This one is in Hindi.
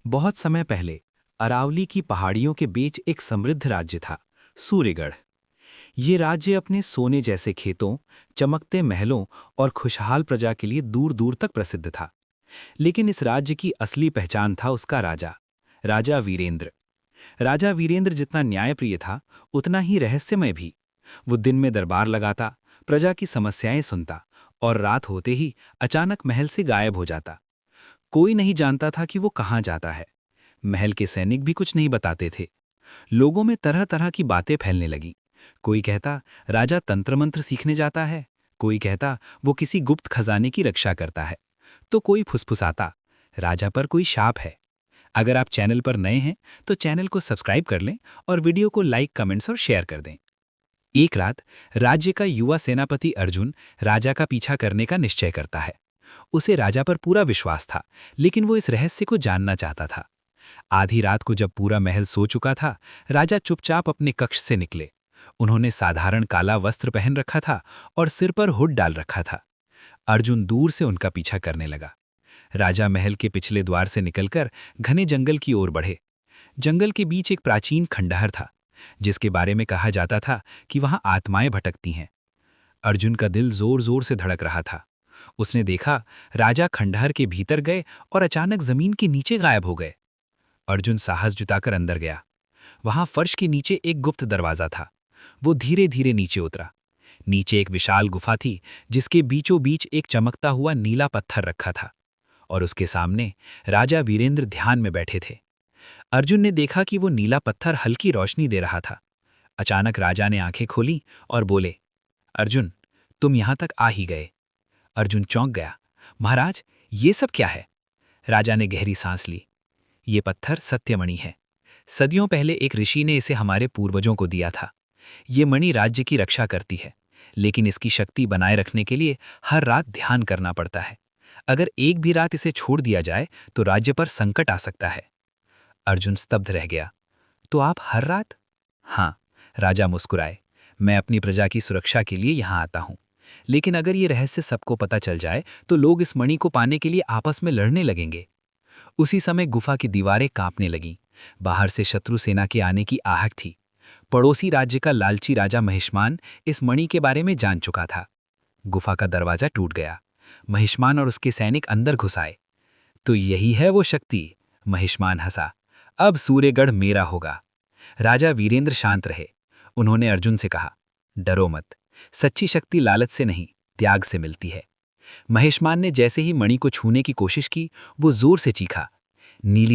बहुत समय पहले अरावली की पहाड़ियों के बीच एक समृद्ध राज्य था, सूर्यगढ़। ये राज्य अपने सोने जैसे खेतों, चमकते महलों और खुशहाल प्रजा के लिए दूर दूर तक प्रसिद्ध था। लेकिन इस राज्य की असली पहचान था उसका राजा, राजा वीरेंद्र। राजा वीरेंद्र जितना न्यायप्रिय था, उतना ही रहस्यमय भी। वो दिन में दरबार लगाता, प्रजा की समस्याएं सुनता और रात होते ही अचानक महल से गायब हो जाता। कोई नहीं जानता था कि वो कहाँ जाता है। महल के सैनिक भी कुछ नहीं बताते थे। लोगों में तरह तरह की बातें फैलने लगीं। कोई कहता राजा तंत्र मंत्र सीखने जाता है, कोई कहता वो किसी गुप्त खजाने की रक्षा करता है, तो कोई फुसफुसाता राजा पर कोई शाप है। अगर आप चैनल पर नए हैं तो चैनल को सब्सक्राइब कर लें और वीडियो को लाइक, कमेंट्स और शेयर कर दें। एक रात राज्य का युवा सेनापति अर्जुन राजा का पीछा करने का निश्चय करता है। उसे राजा पर पूरा विश्वास था, लेकिन वो इस रहस्य को जानना चाहता था। आधी रात को जब पूरा महल सो चुका था, राजा चुपचाप अपने कक्ष से निकले। उन्होंने साधारण काला वस्त्र पहन रखा था और सिर पर हुड डाल रखा था। अर्जुन दूर से उनका पीछा करने लगा। राजा महल के पिछले द्वार से निकलकर घने जंगल की ओर बढ़े। जंगल के बीच एक प्राचीन खंडहर था, जिसके बारे में कहा जाता था कि वहां आत्माएं भटकती हैं। अर्जुन का दिल जोर जोर से धड़क रहा था। उसने देखा राजा खंडहर के भीतर गए और अचानक जमीन के नीचे गायब हो गए। अर्जुन साहस जुटाकर अंदर गया। वहां फर्श के नीचे एक गुप्त दरवाजा था। वो धीरे धीरे नीचे उतरा। नीचे एक विशाल गुफा थी, जिसके बीचों बीच एक चमकता हुआ नीला पत्थर रखा था, और उसके सामने राजा वीरेंद्र ध्यान में बैठे थे। अर्जुन ने देखा कि वो नीला पत्थर हल्की रोशनी दे रहा था। अचानक राजा ने आंखें खोली और बोले, अर्जुन, तुम यहां तक आ ही गए। अर्जुन चौंक गया। महाराज, ये सब क्या है? राजा ने गहरी सांस ली। ये पत्थर सत्यमणि है। सदियों पहले एक ऋषि ने इसे हमारे पूर्वजों को दिया था। ये मणि राज्य की रक्षा करती है, लेकिन इसकी शक्ति बनाए रखने के लिए हर रात ध्यान करना पड़ता है। अगर एक भी रात इसे छोड़ दिया जाए तो राज्य पर संकट आ सकता है। अर्जुन स्तब्ध रह गया। तो आप हर रात? हाँ, राजा मुस्कुराए। मैं अपनी प्रजा की सुरक्षा के लिए यहाँ आता हूँ। लेकिन अगर ये रहस्य सबको पता चल जाए तो लोग इस मणि को पाने के लिए आपस में लड़ने लगेंगे। उसी समय गुफा की दीवारें कांपने लगीं। बाहर से शत्रु सेना के आने की आहट थी। पड़ोसी राज्य का लालची राजा महिष्मान इस मणि के बारे में जान चुका था। गुफा का दरवाजा टूट गया। महिष्मान और उसके सैनिक अंदर घुस आए। तो यही है वो शक्ति? महिष्मान हंसा। अब सूर्यगढ़ मेरा होगा। राजा वीरेंद्र शांत रहे। उन्होंने अर्जुन से कहा, डरो मत। सच्ची शक्ति लालच से नहीं, त्याग से मिलती है। महिष्मान ने जैसे ही मणि को छूने की कोशिश की, वो जोर से चीखा। नीली